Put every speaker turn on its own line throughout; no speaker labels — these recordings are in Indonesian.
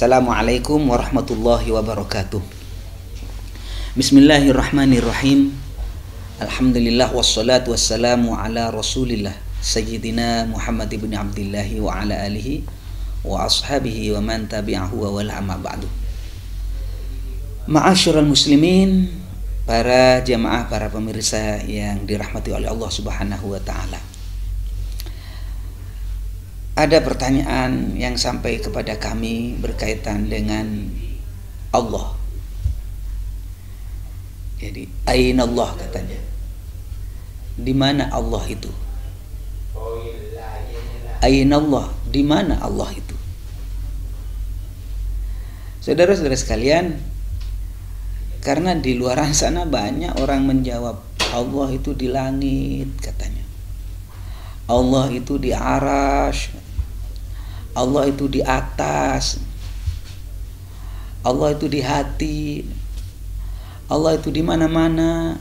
Assalamualaikum warahmatullahi wabarakatuh. Bismillahirrahmanirrahim. Alhamdulillah wassalatu wassalamu ala rasulillah Sayyidina Muhammad ibn Abdillahi wa ala alihi wa ashabihi wa man tabi'ahu wa wala amma ba'du. Ma'asyiral muslimin, para jamaah, para pemirsa yang dirahmati oleh Allah Subhanahu wa taala. Ada pertanyaan yang sampai kepada kami berkaitan dengan Allah. Jadi, aina Allah katanya. Di mana Allah itu? Aina Allah, di mana Allah itu? Saudara-saudara sekalian, karena di luar sana banyak orang menjawab Allah itu di langit katanya. Allah itu di arasy. Allah itu di atas. Allah itu di hati. Allah itu di mana-mana.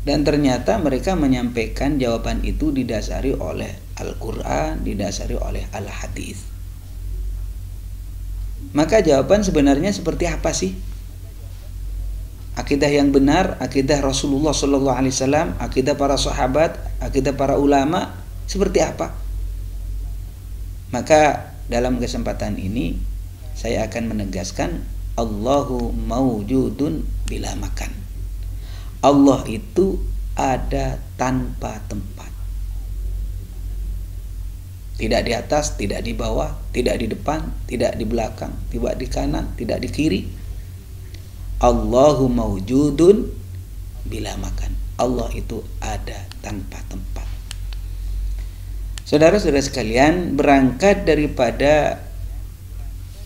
Dan ternyata mereka menyampaikan jawaban itu didasari oleh Al-Quran, didasari oleh Al-Hadis. Maka jawaban sebenarnya seperti apa sih? Akidah yang benar, akidah Rasulullah SAW, akidah para sahabat, akidah para ulama, seperti apa? Maka dalam kesempatan ini saya akan menegaskan Allahu mawjudun bila makan. Allah itu ada tanpa tempat. Tidak di atas, tidak di bawah, tidak di depan, tidak di belakang, tidak di kanan, tidak di kiri. Allahu mawjudun bila makan. Allah itu ada tanpa tempat. Saudara-saudara sekalian, berangkat daripada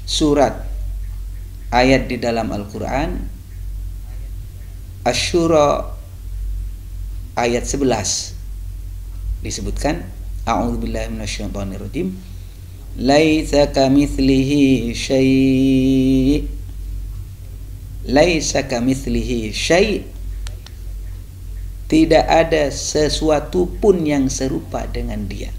surat ayat di dalam Al-Quran, Asy-Syura ayat 11 disebutkan, A'udzubillahi minasyaitonirrajim, laisa kamitslihi syai', laisa kamitslihi syai', tidak ada sesuatu pun yang serupa dengan Dia.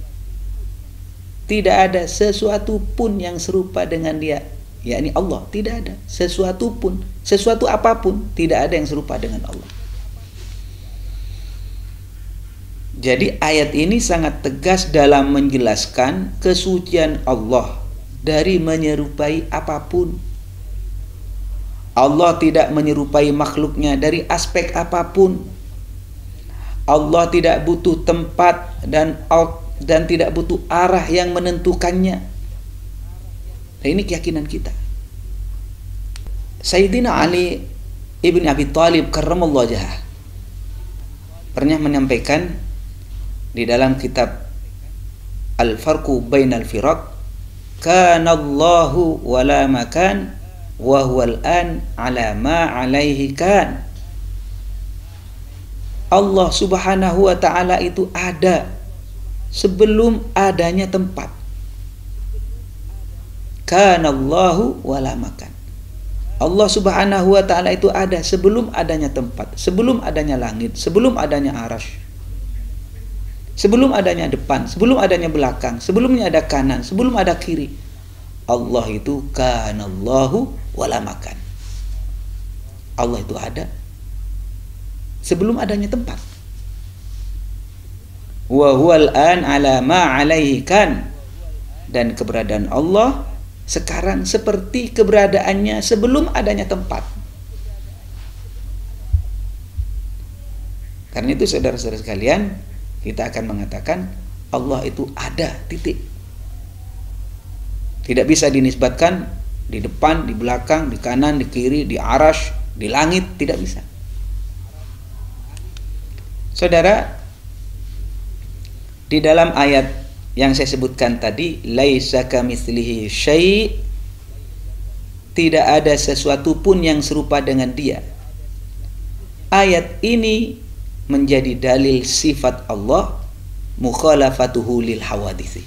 Tidak ada sesuatu pun yang serupa dengan Dia, yakni Allah. Tidak ada sesuatu pun, sesuatu apapun, tidak ada yang serupa dengan Allah. Jadi ayat ini sangat tegas dalam menjelaskan kesucian Allah dari menyerupai apapun. Allah tidak menyerupai makhluknya dari aspek apapun. Allah tidak butuh tempat dan tidak butuh arah yang menentukannya. Nah, ini keyakinan kita. Sayyidina Ali ibn Abi Thalib karramallahu wajhah pernah menyampaikan di dalam kitab Al-Farqu Bainal Firaq, kana Allahu wala makan wa huwal an ala ma alaihi kan. Allah Subhanahu wa taala itu ada sebelum adanya tempat. Kana Allahu wala makan. Allah Subhanahu wa taala itu ada sebelum adanya tempat, sebelum adanya langit, sebelum adanya arasy, sebelum adanya depan, sebelum adanya belakang, sebelumnya ada kanan, sebelum ada kiri. Allah itu kana Allahu wala makan. Allah itu ada sebelum adanya tempat. Wa huwal an ala ma alaihi kan. Dan keberadaan Allah sekarang seperti keberadaannya sebelum adanya tempat. Karena itu saudara-saudara sekalian, kita akan mengatakan Allah itu ada, titik. Tidak bisa dinisbatkan di depan, di belakang, di kanan, di kiri, di arasy, di langit, tidak bisa. Saudara, di dalam ayat yang saya sebutkan tadi, laisa kamitslihi syai', tidak ada sesuatu pun yang serupa dengan Dia. Ayat ini menjadi dalil sifat Allah mukhalafatuhu lil hawaditsi.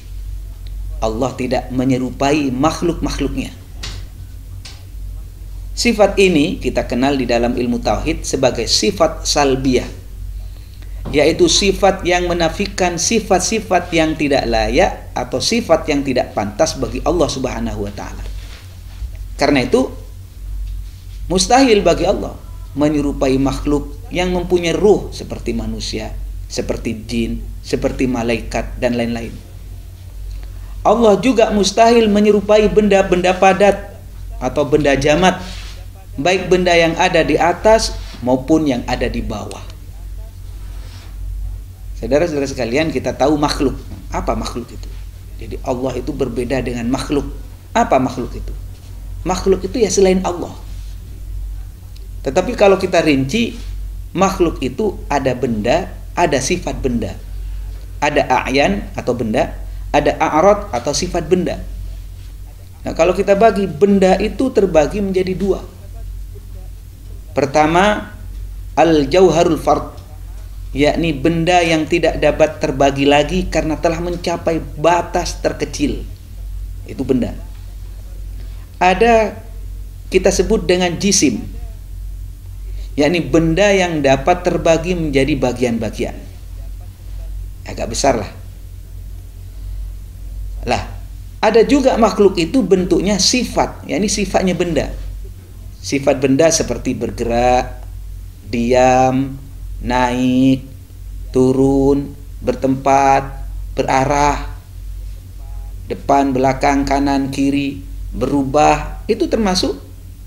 Allah tidak menyerupai makhluk-makhluknya. Sifat ini kita kenal di dalam ilmu tauhid sebagai sifat salbiyah, yaitu sifat yang menafikan sifat-sifat yang tidak layak atau sifat yang tidak pantas bagi Allah Subhanahu wa taala. Karena itu mustahil bagi Allah menyerupai makhluk yang mempunyai ruh seperti manusia, seperti jin, seperti malaikat dan lain-lain. Allah juga mustahil menyerupai benda-benda padat atau benda jamat, baik benda yang ada di atas maupun yang ada di bawah. Saudara-saudara sekalian, kita tahu makhluk. Apa makhluk itu? Jadi Allah itu berbeda dengan makhluk. Apa makhluk itu? Makhluk itu ya selain Allah. Tetapi kalau kita rinci, makhluk itu ada benda, ada sifat benda. Ada a'yan atau benda, ada a'rad atau sifat benda. Nah, kalau kita bagi, benda itu terbagi menjadi dua. Pertama, al-jauharul fard, yakni benda yang tidak dapat terbagi lagi karena telah mencapai batas terkecil. Itu benda. Ada kita sebut dengan jisim, yakni benda yang dapat terbagi menjadi bagian-bagian. Agak besar lah. Ada juga makhluk itu bentuknya sifat, yakni sifatnya benda. Sifat benda seperti bergerak, diam, naik, turun, bertempat, berarah, depan, belakang, kanan, kiri, berubah. Itu termasuk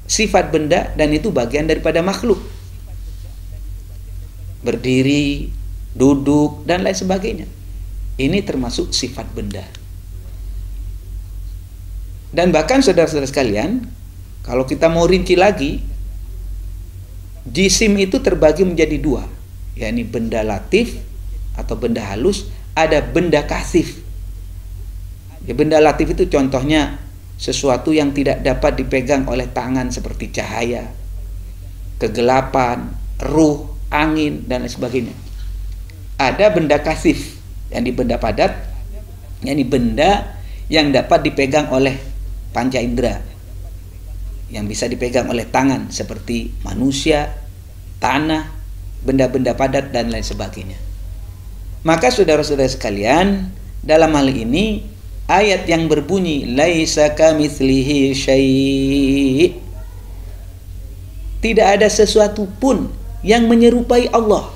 sifat benda dan itu bagian daripada makhluk. Berdiri, duduk, dan lain sebagainya. Ini termasuk sifat benda. Dan bahkan saudara-saudara sekalian, kalau kita mau rinci lagi, jisim itu terbagi menjadi dua, yakni benda latif atau benda halus, ada benda kasif. Ya, benda latif itu contohnya sesuatu yang tidak dapat dipegang oleh tangan seperti cahaya, kegelapan, ruh, angin, dan lain sebagainya. Ada benda kasif, yang di benda padat, yakni benda yang dapat dipegang oleh panca indera, yang bisa dipegang oleh tangan seperti manusia, tanah, benda-benda padat dan lain sebagainya. Maka saudara-saudara sekalian, dalam hal ini ayat yang berbunyi laisa kamitslihi syai', tidak ada sesuatu pun yang menyerupai Allah.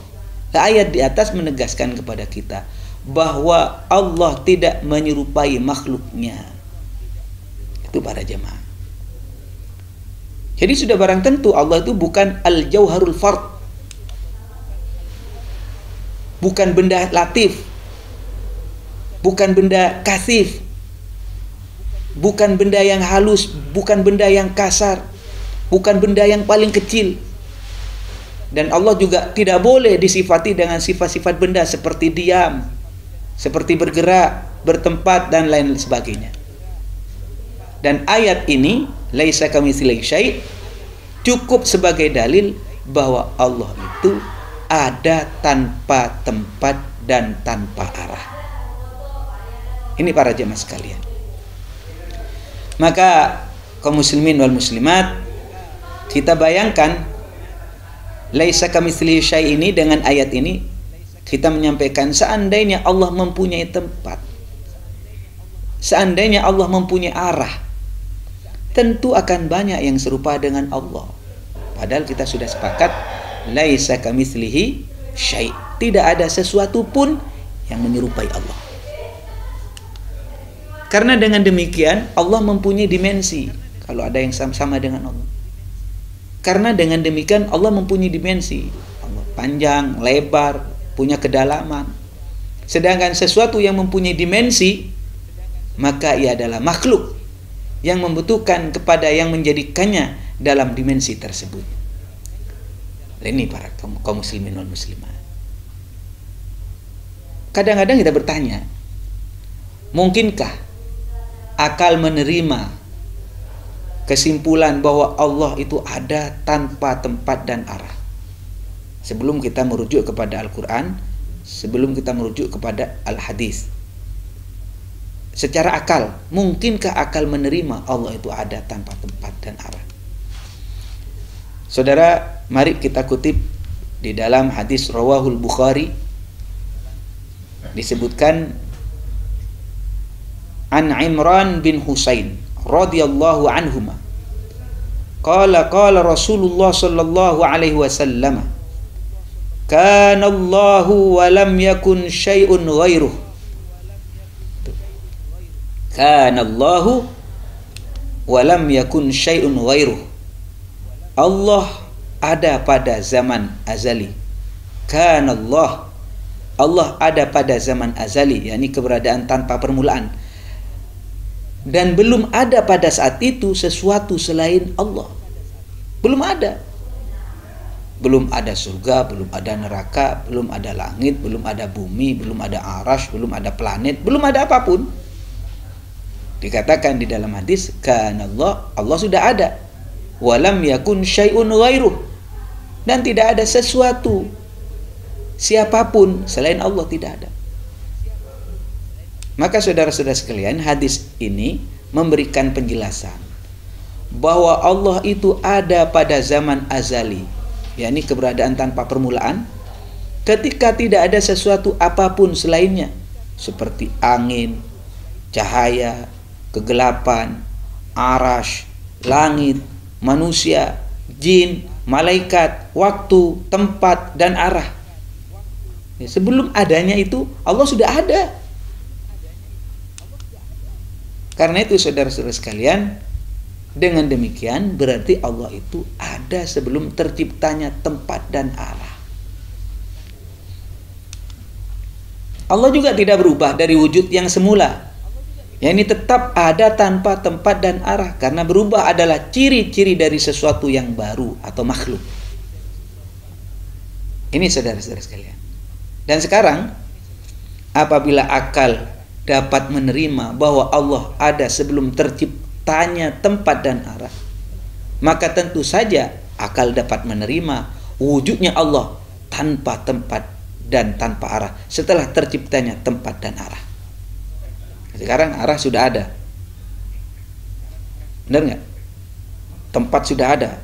Ayat di atas menegaskan kepada kita bahwa Allah tidak menyerupai makhluknya. Itu para jemaah. Jadi sudah barang tentu Allah itu bukan al-jauharul fard, bukan benda latif, bukan benda kasif, bukan benda yang halus, bukan benda yang kasar, bukan benda yang paling kecil. Dan Allah juga tidak boleh disifati dengan sifat-sifat benda seperti diam, seperti bergerak, bertempat, dan lain sebagainya. Dan ayat ini laisa kamitslihi syai' cukup sebagai dalil bahwa Allah itu ada tanpa tempat dan tanpa arah. Ini para jemaah sekalian. Maka kaum muslimin wal muslimat, kita bayangkan laisa kamitslihi syai' ini dengan ayat ini kita menyampaikan seandainya Allah mempunyai tempat, seandainya Allah mempunyai arah, tentu akan banyak yang serupa dengan Allah. Padahal kita sudah sepakat laisa kamitslihi syai', tidak ada sesuatu pun yang menyerupai Allah. Karena dengan demikian Allah mempunyai dimensi, kalau ada yang sama dengan Allah. Karena dengan demikian Allah mempunyai dimensi, Allah panjang, lebar, punya kedalaman. Sedangkan sesuatu yang mempunyai dimensi, maka ia adalah makhluk yang membutuhkan kepada yang menjadikannya dalam dimensi tersebut. Ini para kaum muslimin wal muslimat. Kadang-kadang kita bertanya, mungkinkah akal menerima kesimpulan bahwa Allah itu ada tanpa tempat dan arah? Sebelum kita merujuk kepada Al-Quran, sebelum kita merujuk kepada Al-Hadis, secara akal, mungkinkah akal menerima Allah itu ada tanpa tempat dan arah? Saudara, mari kita kutip di dalam hadis rawahul Bukhari disebutkan an Imran bin Husain radhiyallahu anhuma qala Rasulullah sallallahu alaihi wasallam kana Allahu wa lam yakun syai'un ghairuh. Kana Allahu wa lam yakun syai'un ghairuh. Allah ada pada zaman azali. Kana Allah ada pada zaman azali, yakni keberadaan tanpa permulaan. Dan belum ada pada saat itu sesuatu selain Allah. Belum ada. Belum ada surga, belum ada neraka, belum ada langit, belum ada bumi, belum ada arash, belum ada planet, belum ada apapun. Dikatakan di dalam hadis, kana Allah sudah ada. Walam yakun syai'un ghairuh. Dan tidak ada sesuatu siapapun selain Allah, tidak ada. Maka saudara-saudara sekalian, hadis ini memberikan penjelasan bahwa Allah itu ada pada zaman azali, yakni keberadaan tanpa permulaan, ketika tidak ada sesuatu apapun selainnya, seperti angin, cahaya, kegelapan, arash, langit, manusia, jin, malaikat, waktu, tempat, dan arah. Sebelum adanya itu, Allah sudah ada. Karena itu saudara-saudara sekalian, dengan demikian berarti Allah itu ada sebelum terciptanya tempat dan arah. Allah juga tidak berubah dari wujud yang semula, yakni tetap ada tanpa tempat dan arah, karena berubah adalah ciri-ciri dari sesuatu yang baru atau makhluk. Ini saudara-saudara sekalian. Dan sekarang apabila akal dapat menerima bahwa Allah ada sebelum terciptanya tempat dan arah, maka tentu saja akal dapat menerima wujudnya Allah tanpa tempat dan tanpa arah setelah terciptanya tempat dan arah. Sekarang arah sudah ada, benar nggak? Tempat sudah ada,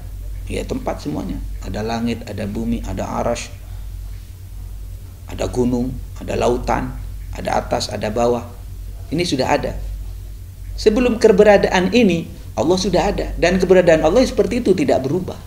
ya tempat semuanya. Ada langit, ada bumi, ada arash, ada gunung, ada lautan, ada atas, ada bawah. Ini sudah ada. Sebelum keberadaan ini, Allah sudah ada. Dan keberadaan Allah seperti itu, tidak berubah.